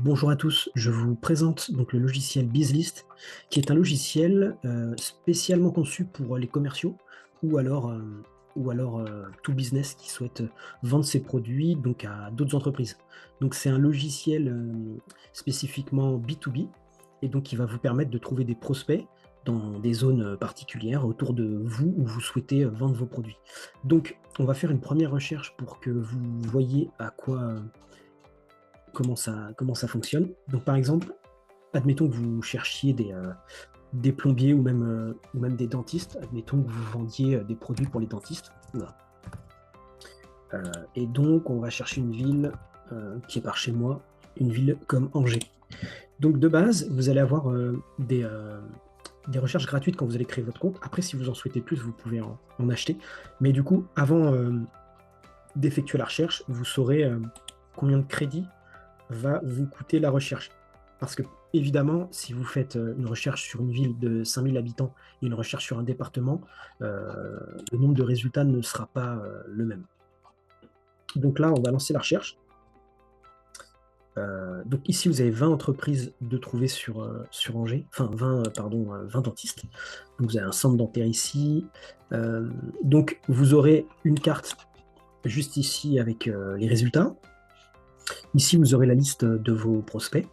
Bonjour à tous, je vous présente donc le logiciel BizList, qui est un logiciel spécialement conçu pour les commerciaux ou alors, tout business qui souhaite vendre ses produits donc à d'autres entreprises. Donc c'est un logiciel spécifiquement B2B et donc qui va vous permettre de trouver des prospects dans des zones particulières autour de vous où vous souhaitez vendre vos produits. Donc on va faire une première recherche pour que vous voyez à quoi comment ça fonctionne. Donc par exemple, admettons que vous cherchiez des plombiers ou même des dentistes. Admettons que vous vendiez des produits pour les dentistes. Voilà. Et donc on va chercher une ville qui est par chez moi, une ville comme Angers. Donc de base, vous allez avoir des recherches gratuites quand vous allez créer votre compte. Après, si vous en souhaitez plus, vous pouvez en acheter. Mais du coup, avant d'effectuer la recherche, vous saurez combien de crédits va vous coûter la recherche. Parce que, évidemment, si vous faites une recherche sur une ville de 5000 habitants et une recherche sur un département, le nombre de résultats ne sera pas le même. Donc là, on va lancer la recherche. Donc ici, vous avez 20 entreprises de trouver sur Angers, enfin 20 dentistes. Donc vous avez un centre dentaire ici. Donc vous aurez une carte juste ici avec les résultats. Ici, vous aurez la liste de vos prospects.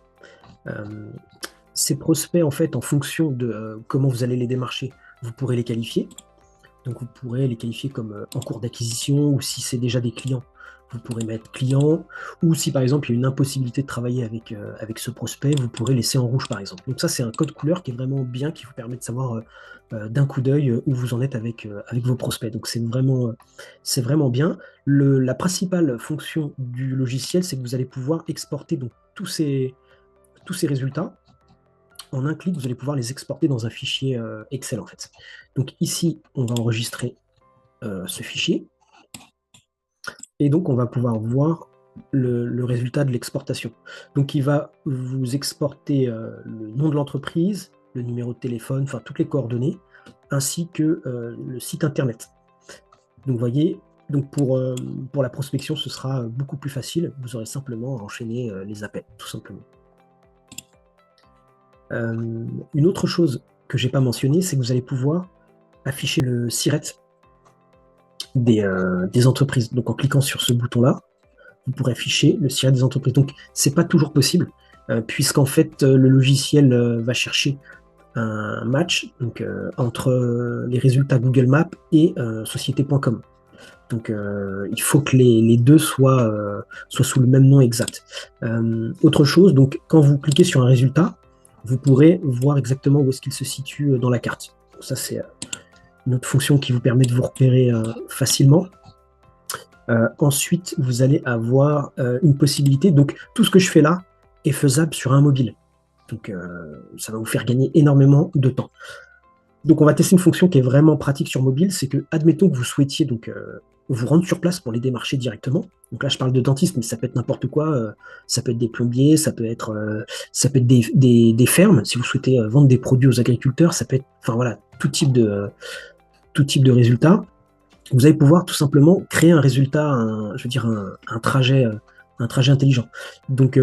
Ces prospects, en fait, en fonction de comment vous allez les démarcher, vous pourrez les qualifier. Donc, vous pourrez les qualifier comme en cours d'acquisition, ou si c'est déjà des clients, vous pourrez mettre client, ou si par exemple il y a une impossibilité de travailler avec ce prospect, vous pourrez laisser en rouge par exemple. Donc ça, c'est un code couleur qui est vraiment bien, qui vous permet de savoir d'un coup d'œil où vous en êtes avec vos prospects. Donc c'est vraiment bien. La principale fonction du logiciel, c'est que vous allez pouvoir exporter donc, tous ces résultats. En un clic, vous allez pouvoir les exporter dans un fichier Excel en fait. Donc ici, on va enregistrer ce fichier. Et donc, on va pouvoir voir le résultat de l'exportation. Donc, il va vous exporter le nom de l'entreprise, le numéro de téléphone, enfin toutes les coordonnées, ainsi que le site internet. Donc, vous voyez, donc pour la prospection, ce sera beaucoup plus facile. Vous aurez simplement à enchaîner les appels, tout simplement. Une autre chose que je n'ai pas mentionnée, c'est que vous allez pouvoir afficher le SIRET des entreprises. Donc, en cliquant sur ce bouton-là, vous pourrez afficher le SIRET des entreprises. Donc, c'est pas toujours possible, puisqu'en fait, le logiciel va chercher un match donc, entre les résultats Google Maps et société.com. Donc, il faut que les deux soient sous le même nom exact. Autre chose, donc, quand vous cliquez sur un résultat, vous pourrez voir exactement où est-ce qu'il se situe dans la carte. Donc, ça, c'est une autre fonction qui vous permet de vous repérer facilement. Ensuite, vous allez avoir une possibilité. Donc, tout ce que je fais là est faisable sur un mobile. Donc, ça va vous faire gagner énormément de temps. Donc, on va tester une fonction qui est vraiment pratique sur mobile. C'est que, admettons que vous souhaitiez donc, vous rendre sur place pour les démarcher directement. Donc là, je parle de dentiste, mais ça peut être n'importe quoi. Ça peut être des plombiers, ça peut être des fermes. Si vous souhaitez vendre des produits aux agriculteurs, ça peut être, enfin voilà, tout type de résultats. Vous allez pouvoir tout simplement créer un résultat, un trajet intelligent. Donc,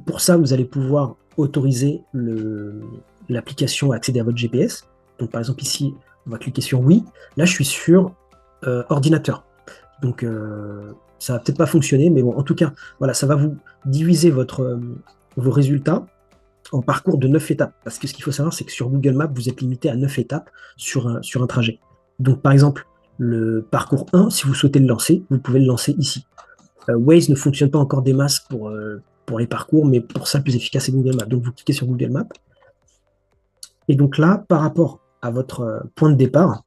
pour ça, vous allez pouvoir autoriser l'application à accéder à votre GPS. Donc, par exemple, ici, on va cliquer sur oui. Là, je suis sur ordinateur. Donc, ça va peut-être pas fonctionner, mais bon, en tout cas, voilà, ça va vous diviser vos résultats en parcours de 9 étapes. Parce que ce qu'il faut savoir, c'est que sur Google Maps, vous êtes limité à 9 étapes sur un trajet. Donc, par exemple, le parcours 1, si vous souhaitez le lancer, vous pouvez le lancer ici. Waze ne fonctionne pas encore des masses pour les parcours, mais pour ça, le plus efficace, c'est Google Maps. Donc, vous cliquez sur Google Maps. Et donc là, par rapport à votre point de départ,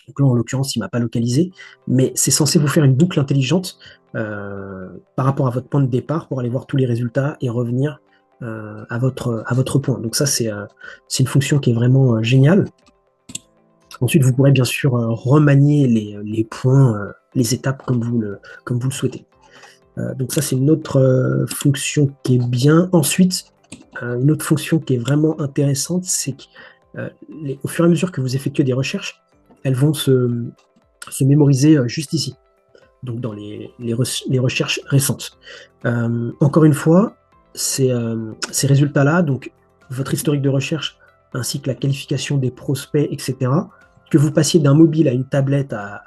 donc là, en l'occurrence, il ne m'a pas localisé, mais c'est censé vous faire une boucle intelligente par rapport à votre point de départ pour aller voir tous les résultats et revenir à votre point. Donc ça, c'est une fonction qui est vraiment géniale. Ensuite, vous pourrez bien sûr remanier les points, les étapes comme vous le souhaitez. Donc ça, c'est une autre fonction qui est bien. Ensuite, une autre fonction qui est vraiment intéressante, c'est qu'au fur et à mesure que vous effectuez des recherches, elles vont se mémoriser juste ici, donc dans les recherches récentes. Encore une fois, ces résultats-là, donc votre historique de recherche ainsi que la qualification des prospects, etc., que vous passiez d'un mobile à une tablette à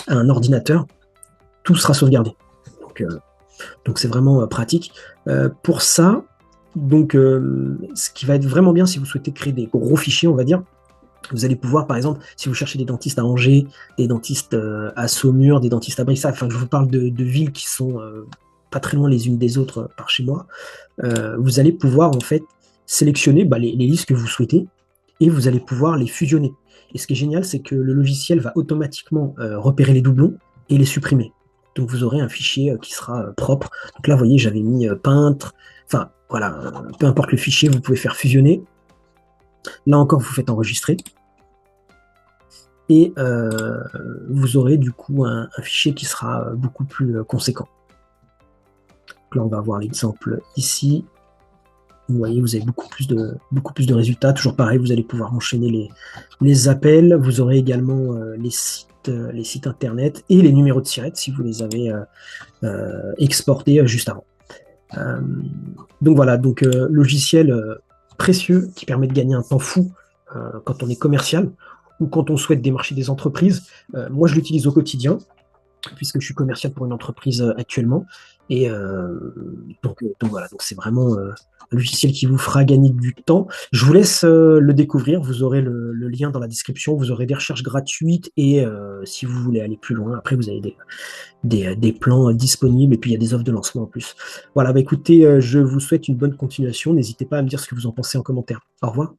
un ordinateur, tout sera sauvegardé. Donc c'est vraiment pratique. Pour ça, donc, ce qui va être vraiment bien si vous souhaitez créer des gros fichiers, on va dire, vous allez pouvoir, par exemple, si vous cherchez des dentistes à Angers, des dentistes à Saumur, des dentistes à Brissac, enfin, je vous parle de villes qui sont pas très loin les unes des autres par chez moi, vous allez pouvoir, en fait, sélectionner les listes que vous souhaitez et vous allez pouvoir les fusionner. Et ce qui est génial, c'est que le logiciel va automatiquement repérer les doublons et les supprimer. Donc, vous aurez un fichier qui sera propre. Donc là, vous voyez, j'avais mis peintre, enfin, voilà, peu importe le fichier, vous pouvez faire fusionner. Là encore, vous faites enregistrer. Et vous aurez du coup un fichier qui sera beaucoup plus conséquent. Donc là, on va voir l'exemple ici. Vous voyez, vous avez beaucoup plus de résultats. Toujours pareil, vous allez pouvoir enchaîner les appels. Vous aurez également les sites internet et les numéros de SIRET si vous les avez exportés juste avant. Donc voilà, donc logiciel précieux qui permet de gagner un temps fou quand on est commercial ou quand on souhaite démarcher des entreprises. Moi, je l'utilise au quotidien puisque je suis commercial pour une entreprise actuellement. Et donc voilà, donc c'est vraiment un logiciel qui vous fera gagner du temps. Je vous laisse le découvrir. Vous aurez le lien dans la description. Vous aurez des recherches gratuites et si vous voulez aller plus loin, après vous avez des plans disponibles et puis il y a des offres de lancement en plus. Voilà, bah écoutez, je vous souhaite une bonne continuation. N'hésitez pas à me dire ce que vous en pensez en commentaire. Au revoir.